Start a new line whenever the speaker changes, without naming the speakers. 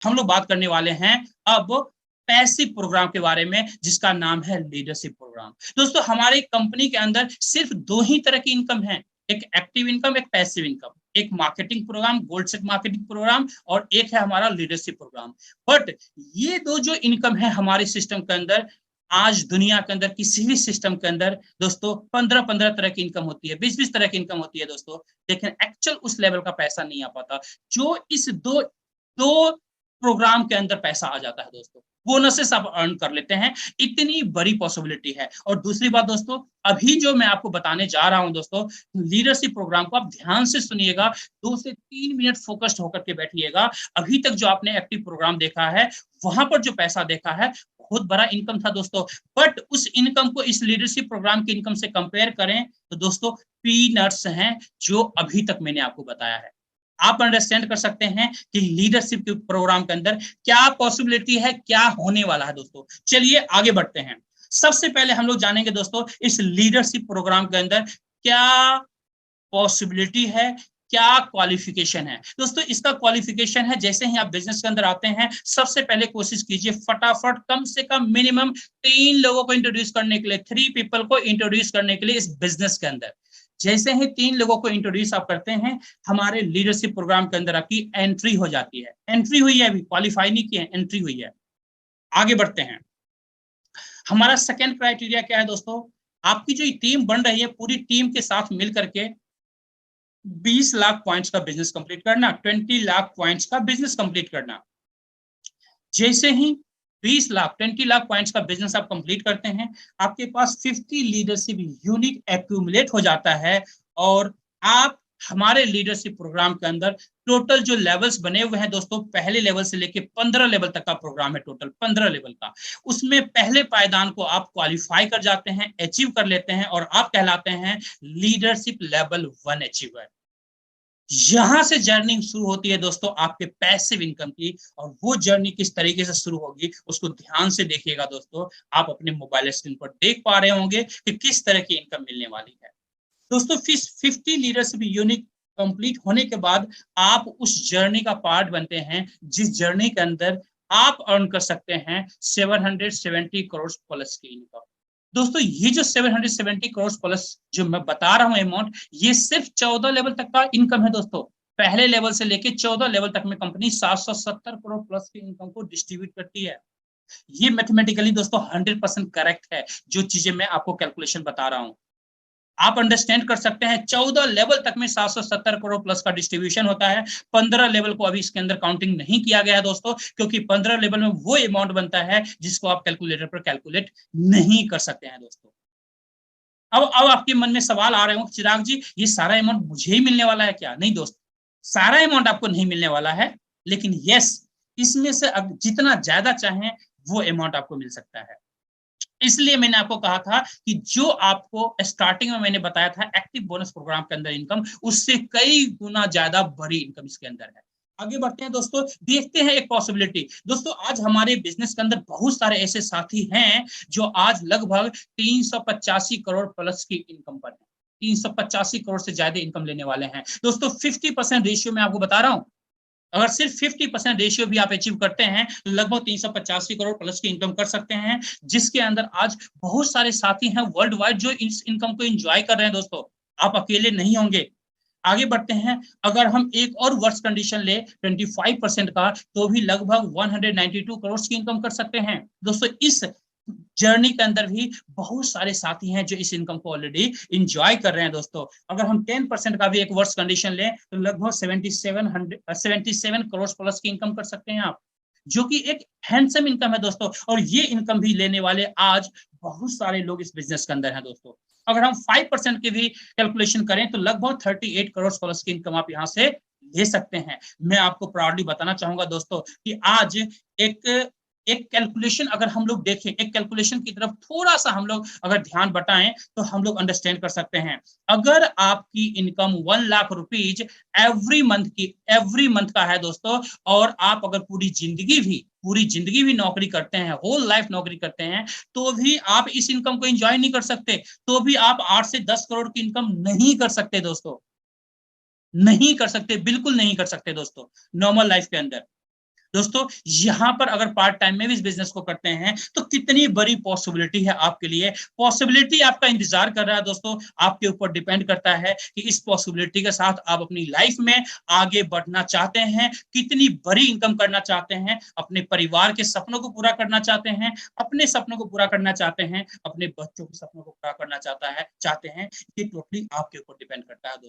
हम लोग बात करने वाले हैं अब पैसिव प्रोग्राम के बारे में, जिसका नाम है लीडरशिप प्रोग्राम। दोस्तों हमारे कंपनी के अंदर सिर्फ दो ही तरह की इनकम है, एक एक्टिव इनकम, एक पैसिव इनकम। एक marketing programme, gold set marketing programme, और एक है हमारा लीडरशिप प्रोग्राम। बट ये दो जो इनकम है हमारे सिस्टम के अंदर, आज दुनिया के अंदर किसी भी सिस्टम के अंदर दोस्तों 15-15 तरह की इनकम होती है, 20-20 तरह की इनकम होती है दोस्तों, लेकिन एक्चुअल उस लेवल का पैसा नहीं आ पाता जो इस दो दो प्रोग्राम के अंदर पैसा आ जाता है दोस्तों। बोनसेस आप अर्न कर लेते हैं, इतनी बड़ी पॉसिबिलिटी है। और दूसरी बात दोस्तों, अभी जो मैं आपको बताने जा रहा हूं दोस्तों, लीडरशिप प्रोग्राम को आप ध्यान से सुनिएगा, 2 से 3 मिनट फोकस्ड होकर के बैठिएगा। अभी तक जो आपने एक्टिव प्रोग्राम देखा है, वहां पर जो पैसा देखा है, बहुत बड़ा इनकम था दोस्तों, बट उस इनकम को इस लीडरशिप प्रोग्राम की इनकम से कंपेयर करें तो दोस्तों पीनट्स हैं जो अभी तक मैंने आपको बताया है। आप अंडरस्टैंड कर सकते हैं कि लीडरशिप के प्रोग्राम के अंदर क्या पॉसिबिलिटी है, क्या होने वाला है दोस्तों। चलिए आगे बढ़ते हैं। सबसे पहले हम लोग जानेंगे दोस्तों इस लीडरशिप प्रोग्राम के अंदर क्या पॉसिबिलिटी है, क्या क्वालिफिकेशन है। दोस्तों इसका क्वालिफिकेशन है, जैसे ही आप बिजनेस के अंदर आते हैं, सबसे पहले कोशिश कीजिए फटाफट कम से कम मिनिमम 3 लोगों को इंट्रोड्यूस करने के लिए, 3 पीपल को इंट्रोड्यूस करने के लिए इस बिजनेस के अंदर। जैसे ही 3 लोगों को इंट्रोड्यूस आप करते हैं, हमारे लीडरशिप प्रोग्राम के अंदर आपकी एंट्री हो जाती है। एंट्री हुई है, अभी क्वालिफाई नहीं किया, एंट्री हुई है। आगे बढ़ते हैं। हमारा सेकेंड क्राइटेरिया क्या है दोस्तों, आपकी जो टीम बन रही है, पूरी टीम के साथ मिल करके 20 लाख पॉइंट्स का बिजनेस कंप्लीट करना, 20 लाख पॉइंट्स का बिजनेस कंप्लीट करना। जैसे ही 20 लाख 20 लाख पॉइंट्स का बिजनेस आप कंप्लीट करते हैं, आपके पास 50 लीडरशिप यूनिट एक्यूमुलेट हो जाता है, और आप हमारे लीडरशिप प्रोग्राम के अंदर टोटल जो लेवल्स बने हुए हैं दोस्तों, पहले लेवल से लेके 15 लेवल तक का प्रोग्राम है, टोटल 15 लेवल का। उसमें पहले पायदान को आप क्वालिफाई कर जाते हैं, अचीव कर लेते हैं, और आप कहलाते हैं लीडरशिप लेवल 1 अचीवर। यहां से जर्नी शुरू होती है दोस्तों आपके पैसिव इनकम की, और वो जर्नी किस तरीके से शुरू होगी उसको ध्यान से देखिएगा दोस्तों। आप अपने मोबाइल स्क्रीन पर देख पा रहे होंगे कि किस तरह की इनकम मिलने वाली है दोस्तों। 50 लीडरशिप यूनिट कंप्लीट होने के बाद आप उस जर्नी का पार्ट बनते हैं, जिस जर्नी के अंदर आप अर्न कर सकते हैं 770 करोड़ प्लस की इनकम। दोस्तों ये जो 770 करोड़ प्लस जो मैं बता रहा हूं अमाउंट, ये सिर्फ 14 लेवल तक का इनकम है दोस्तों। पहले लेवल से लेके 14 लेवल तक में कंपनी 770 करोड़ प्लस की इनकम को डिस्ट्रीब्यूट करती है। ये मैथमेटिकली दोस्तों 100% करेक्ट है, जो चीजें मैं आपको कैलकुलेशन बता रहा हूं। आप अंडरस्टैंड कर सकते हैं, 14 लेवल तक में 770 करोड़ प्लस का डिस्ट्रीब्यूशन होता है। 15 लेवल को अभी इसके अंदर काउंटिंग नहीं किया गया है दोस्तों, क्योंकि 15 लेवल में वो अमाउंट बनता है जिसको आप कैलकुलेटर पर कैलकुलेट नहीं कर सकते हैं दोस्तों। अब आपके मन में सवाल आ रहे हो, चिराग जी ये सारा अमाउंट मुझे ही मिलने वाला है क्या? नहीं दोस्त, सारा अमाउंट आपको नहीं मिलने वाला है, लेकिन यस, इसमें से अब जितना ज्यादा चाहें वो अमाउंट आपको मिल सकता है। इसलिए मैंने आपको कहा था कि जो आपको स्टार्टिंग में मैंने बताया था एक्टिव बोनस प्रोग्राम के अंदर इनकम, उससे कई गुना ज्यादा बड़ी इनकम इसके अंदर है। आगे बढ़ते हैं दोस्तों, देखते हैं एक पॉसिबिलिटी। दोस्तों आज हमारे बिजनेस के अंदर बहुत सारे ऐसे साथी हैं जो आज लगभग 385 करोड़ प्लस की इनकम पर है। 385 करोड़ से ज्यादा इनकम लेने वाले हैं दोस्तों। 50% रेशियो में आपको बता रहा हूं, अगर सिर्फ 50% रेशियो भी आप अचीव करते हैं तो लगभग 385 करोड़ प्लस की इनकम कर सकते हैं, जिसके अंदर आज बहुत सारे साथी हैं वर्ल्ड वाइड जो इस इनकम को एंजॉय कर रहे हैं दोस्तों। आप अकेले नहीं होंगे। आगे बढ़ते हैं, अगर हम एक और वर्ष कंडीशन ले 25% का, तो भी लगभग 192 करोड़ की इनकम कर सकते हैं दोस्तों। इस जर्नी के अंदर भी बहुत सारे साथी हैं जो इस इनकम को ऑलरेडी इंजॉय कर रहे हैं दोस्तों। अगर हम 10% का भी एक वर्ष कंडीशन लें तो लगभग 77 करोड़ प्लस की इनकम कर सकते हैं आप, जो कि एक हैंडसम इनकम है दोस्तों। और ये इनकम भी लेने वाले आज बहुत सारे लोग इस बिजनेस के अंदर हैं दोस्तों। अगर हम 5% की भी कैलकुलेशन करें तो लगभग 38 करोड़ प्लस की इनकम आप यहाँ से ले सकते हैं। मैं आपको प्राउडली बताना चाहूंगा दोस्तों कि आज एक कैलकुलेशन अगर हम लोग देखें, एक कैलकुलेशन की तरफ थोड़ा सा हम लोग अगर ध्यान बटाएं तो हम लोग अंडरस्टैंड कर सकते हैं। अगर आपकी income 1 lakh rupees every month का है दोस्तों, और आप अगर पूरी जिंदगी भी नौकरी करते हैं, होल लाइफ नौकरी करते हैं, तो भी आप इस इनकम को एंजॉय नहीं कर सकते, तो भी आप 8 से 10 करोड़ की इनकम नहीं कर सकते दोस्तों। नहीं कर सकते, बिल्कुल नहीं कर सकते दोस्तों नॉर्मल लाइफ के अंदर। दोस्तों यहाँ पर अगर पार्ट टाइम में भी इस बिजनेस को करते हैं तो कितनी बड़ी पॉसिबिलिटी है आपके लिए, पॉसिबिलिटी आपका इंतजार कर रहा है दोस्तों, आपके ऊपर डिपेंड करता है कि इस पॉसिबिलिटी के साथ आप अपनी लाइफ में आगे बढ़ना चाहते हैं, कितनी बड़ी इनकम करना चाहते हैं, अपने परिवार के सपनों को पूरा करना चाहते हैं, अपने सपनों को पूरा करना चाहते हैं, अपने बच्चों के सपनों को पूरा करना चाहते हैं, ये टोटली आपके ऊपर डिपेंड करता है दोस्तों।